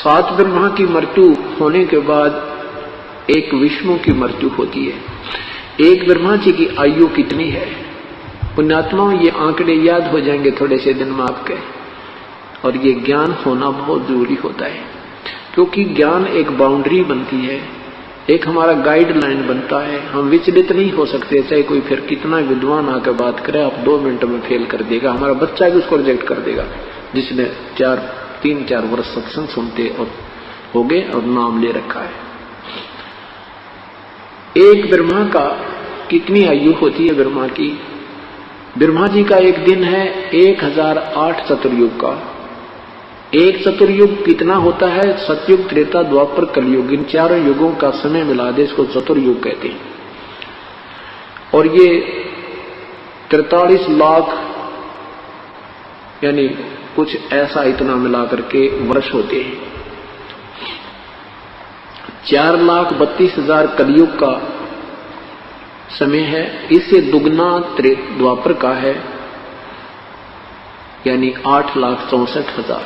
7 ब्रह्मा की मृत्यु होने के बाद एक विष्णु की मृत्यु होती है। एक ब्रह्मा जी की आयु कितनी है? पुण्यात्माओं, ये आंकड़े याद हो जाएंगे थोड़े से दिन में आपके, और ये ज्ञान होना बहुत जरूरी होता है, क्योंकि ज्ञान एक बाउंड्री बनती है, एक हमारा गाइडलाइन बनता है। हम विचलित नहीं हो सकते, चाहे कोई फिर कितना विद्वान आकर बात करे, आप 2 मिनट में फेल कर देगा। हमारा बच्चा भी उसको रिजेक्ट कर देगा, जिसने 3-4 वर्ष सत्संग सुनते और हो गए और नाम ले रखा है। एक ब्रह्मा का कितनी आयु होती है? ब्रह्मा की, ब्रह्मा जी का एक दिन है 1008 चतुर्युग का। एक चतुर्युग कितना होता है? सतयुग, त्रेता, द्वापर, कलयुग, इन 4 युगों का समय मिला दे, इसको चतुर्युग कहते हैं। और ये 43 लाख यानी कुछ ऐसा इतना मिला करके वर्ष होते हैं। 4,32,000 कलयुग का समय है, इससे दुगना द्वापर का है, यानी 8,64,000।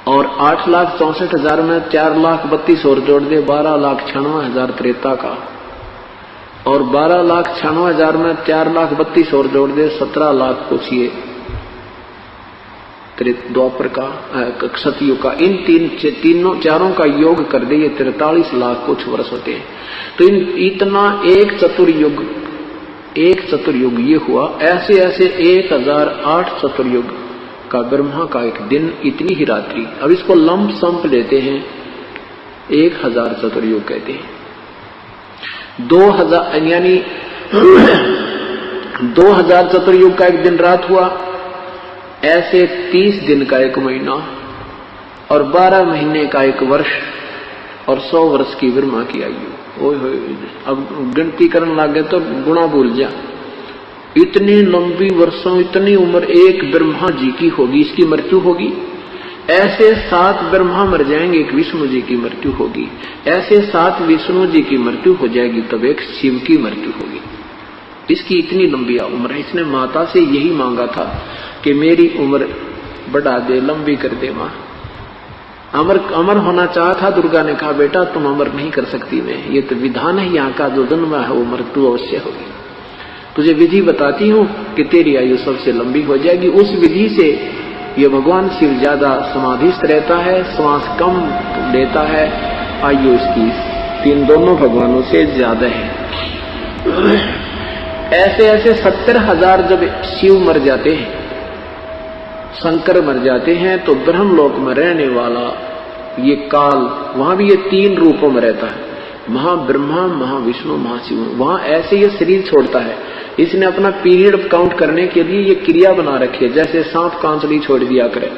और 8,64,000 में 4,32,000 और जोड़ दे 12,96,000 त्रेता का, और 12,96,000 में 4,32,000 और जोड़ दे 17 लाख कुछ ये द्वापर का, सतयुग का। इन चारों का योग कर दे, ये 43 लाख कुछ वर्ष होते हैं। तो इतना एक चतुर्युग ये हुआ। ऐसे ऐसे 1008 चतुर्युग का ब्रह्मा का एक दिन, इतनी ही रात्रि। अब इसको लंप संप लेते हैं, 1000 चतुर्युग कहते हैं। 2000 यानी 2000 चतुर्युग का एक दिन रात हुआ। ऐसे 30 दिन का एक महीना, और 12 महीने का एक वर्ष, और 100 वर्ष की ब्रह्मा की आयु। ओए होए, अब गिनती करने लग गए तो गुणा भूल जा। इतनी लंबी वर्षों, इतनी उम्र एक ब्रह्मा जी की होगी, इसकी मृत्यु होगी। ऐसे 7 ब्रह्मा मर जाएंगे, एक विष्णु जी की मृत्यु होगी। ऐसे 7 विष्णु जी की मृत्यु हो जाएगी, तब एक शिव की मृत्यु होगी। इसकी इतनी लंबी उम्र है। इसने माता से यही मांगा था कि मेरी उम्र बढ़ा दे, लंबी कर दे मां। अमर होना चाहा था। दुर्गा ने कहा, बेटा तुम अमर नहीं कर सकती मैं, ये तो विधान है यहाँ का, जो जन्म है वो मृत्यु अवश्य होगी। तुझे विधि बताती हूँ कि तेरी आयु सबसे लंबी हो जाएगी। उस विधि से ये भगवान शिव ज्यादा समाधिस्थ रहता है, श्वास कम लेता है, आयु इसकी इन दोनों भगवानों से ज्यादा है। ऐसे ऐसे 70,000 जब शिव मर जाते हैं, शंकर मर जाते हैं, तो ब्रह्मलोक में रहने वाला ये काल, वहां भी ये 3 रूपों में रहता है, महाब्रह्मा, महाविष्णु, महाशिव। वहां ऐसे ये शरीर छोड़ता है। इसने अपना पीरियड काउंट करने के लिए ये क्रिया बना रखी है, जैसे सांप कांचड़ी छोड़ दिया करे,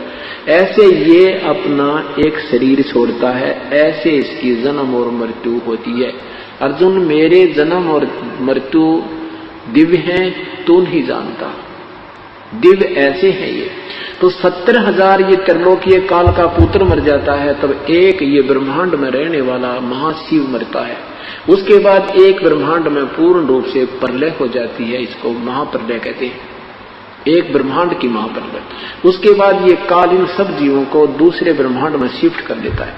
ऐसे ये अपना एक शरीर छोड़ता है। ऐसे इसकी जन्म और मृत्यु होती है। अर्जुन, मेरे जन्म और मृत्यु दिव्य हैं, तू नहीं जानता, दिव्य ऐसे हैं ये। तो 70,000 ये त्रिलोकीय काल का पुत्र मर जाता है, तब एक ये ब्रह्मांड में रहने वाला महाशिव मरता है। उसके बाद एक ब्रह्मांड में पूर्ण रूप से प्रलय हो जाती है, इसको महाप्रलय कहते हैं, एक ब्रह्मांड की महाप्रलय। उसके बाद ये काल इन सब जीवों को दूसरे ब्रह्मांड में शिफ्ट कर देता है।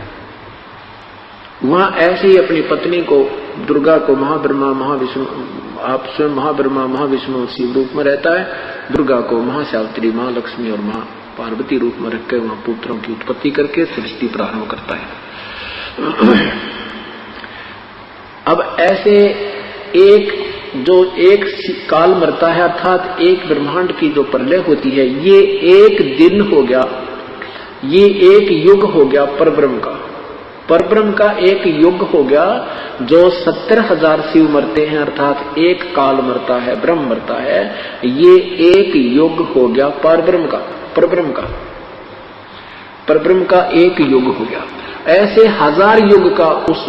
वहां ऐसे ही अपनी पत्नी को, दुर्गा को महाब्रह्मा, महाविष्णु, आप स्वयं महाब्रह्मा, महाविष्णु शिव रूप में रहता है। दुर्गा को महासावित्री, महालक्ष्मी और महा पार्वती रूप में रखकर वहां पुत्रों की उत्पत्ति करके सृष्टि प्रारंभ करता है। अब ऐसे एक काल मरता है, अर्थात एक ब्रह्मांड की जो प्रलय होती है, ये एक दिन हो गया, ये एक युग हो गया परब्रह्म का। परब्रह्म का एक युग हो गया। जो 70,000 शिव मरते हैं, अर्थात एक काल मरता है, ब्रह्म मरता है, ये एक युग हो गया परब्रह्म का। परब्रह्म का एक युग हो गया। ऐसे 1000 युग का उस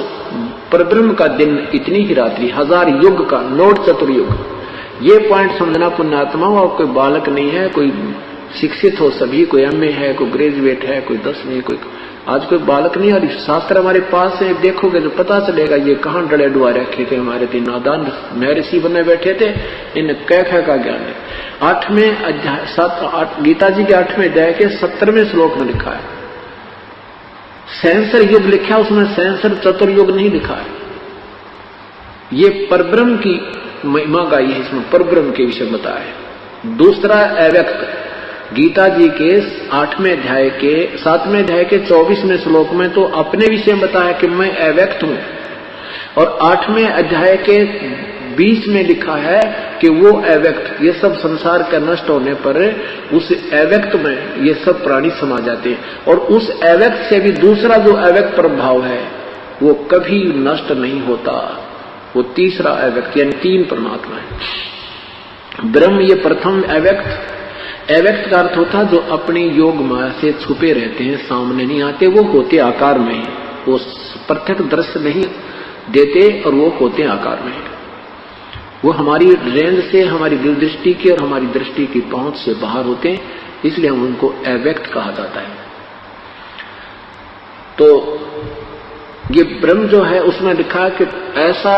परब्रह्म का दिन, इतनी ही रात्रि, 1000 युग का नोट चतुर्युग। ये पॉइंट समझना पुण्यात्मा, और कोई बालक नहीं है, कोई शिक्षित हो सभी, कोई MA है, कोई ग्रेजुएट है, कोई 10वीं, कोई आज कोई बालक नहीं। और शास्त्र हमारे पास है, देखोगे तो पता चलेगा ये कहाँ डले डुआ रखे थे हमारे 3 नादान महर्षि बने बैठे थे। इन कैखा का ज्ञान है। 8वें अध्याय, 7-8 गीता जी के 8वें अध्याय के 17वें श्लोक में लिखा है, सहस्र युग लिखा, उसमें सहस्र चतुर्युग नहीं लिखा है। ये परब्रह्म की महिमा गाई है, इसमें परब्रह्म के विषय बताया है। दूसरा अव्यक्त, गीता जी के 8वें अध्याय के 7वें अध्याय के 24वें श्लोक में तो अपने विषय में बताया कि मैं अव्यक्त हूं, और 8वें अध्याय के 20 में लिखा है कि वो अव्यक्त, ये सब संसार का नष्ट होने पर उस अव्यक्त में ये सब प्राणी समा जाते हैं, और उस अव्यक्त से भी दूसरा जो अव्यक्त प्रभाव है वो कभी नष्ट नहीं होता, वो तीसरा अव्यक्त, यानी 3 परमात्मा है। ब्रह्म ये प्रथम अव्यक्त। अव्यक्त का अर्थ होता जो अपनी योग माया से छुपे रहते हैं, सामने नहीं आते, वो होते आकार में ही, वो प्रत्यक्ष दृश्य नहीं देते और वो होते आकार में ही। वो हमारी रेंज से, हमारी दूरदृष्टि की और हमारी दृष्टि की पहुंच से बाहर होते हैं, इसलिए हम उनको अव्यक्त कहा जाता है। तो ये ब्रह्म जो है उसमें लिखा है कि ऐसा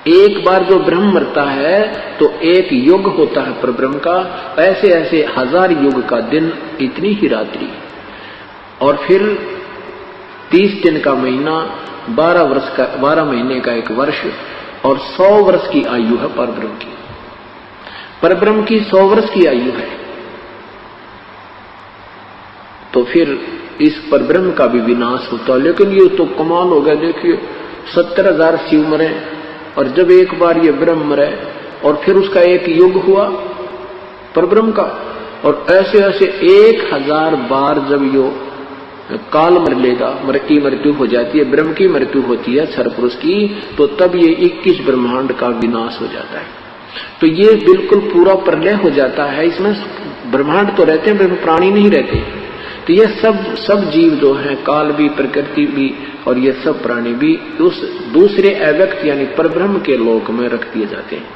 एक बार जो ब्रह्म मरता है तो एक युग होता है परब्रह्म का, ऐसे ऐसे 1000 युग का दिन, इतनी ही रात्रि, और फिर 30 दिन का महीना, 12 महीने का एक वर्ष, और 100 वर्ष की आयु है परब्रह्म की। परब्रह्म की 100 वर्ष की आयु है। तो फिर इस परब्रह्म का भी विनाश होता। लेकिन ये तो कमाल हो गया, देखिए 70,000 शिव मरे, और जब एक बार ये ब्रह्म मरे और फिर उसका एक युग हुआ परब्रह्म का, और ऐसे ऐसे 1000 बार जब यो काल मर लेगा, की मृत्यु हो जाती है, ब्रह्म की मृत्यु होती है क्षर पुरुष की, तो तब ये 21 ब्रह्मांड का विनाश हो जाता है। तो ये बिल्कुल पूरा प्रलय हो जाता है। इसमें ब्रह्मांड तो रहते हैं, ब्रह्म प्राणी नहीं रहते। तो ये सब जीव जो हैं, काल भी, प्रकृति भी, और ये सब प्राणी भी उस दूसरे अव्यक्त यानी परब्रह्म के लोक में रख दिए जाते हैं।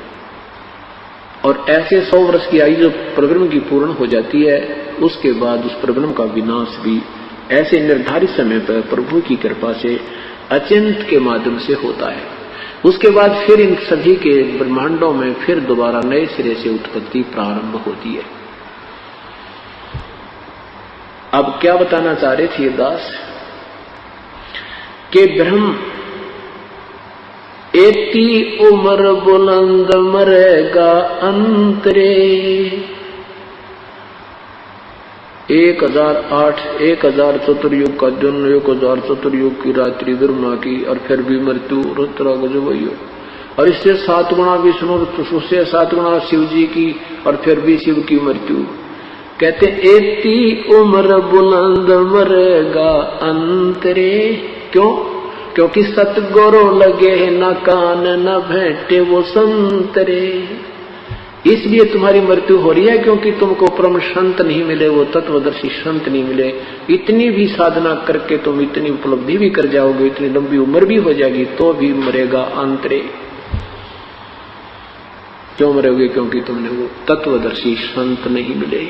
और ऐसे 100 वर्ष की आयु जो परब्रह्म की पूर्ण हो जाती है, उसके बाद उस परब्रह्म का विनाश भी ऐसे निर्धारित समय पर प्रभु की कृपा से अचिंत के माध्यम से होता है। उसके बाद फिर इन सभी के ब्रह्मांडों में फिर दोबारा नए सिरे से उत्पत्ति प्रारंभ होती है। अब क्या बताना चाह रहे थे दास कि ब्रह्म एती उम्र बुलंद मरेगा अंतरे, 1000 चतुर्युग का दिन, 1000 चतुर्युग की रात्रि ब्रह्मा की, और फिर भी मृत्यु रुद्र गजबयो, और इससे 7 गुना विष्णु, उससे 7 गुना शिव जी की, और फिर भी शिव की मृत्यु। कहते एती उम्र बुलंद मरेगा अंतरे, क्यों? क्योंकि सतगुरु लगे न कान न भेंटे वो संतरे। इसलिए तुम्हारी मृत्यु हो रही है क्योंकि तुमको परम संत नहीं मिले, वो तत्वदर्शी संत नहीं मिले। इतनी भी साधना करके तुम इतनी उपलब्धि भी कर जाओगे, इतनी लंबी उम्र भी हो जाएगी, तो भी मरेगा अंतरे। क्यों मरोगे? क्योंकि तुमने वो तत्वदर्शी संत नहीं मिले।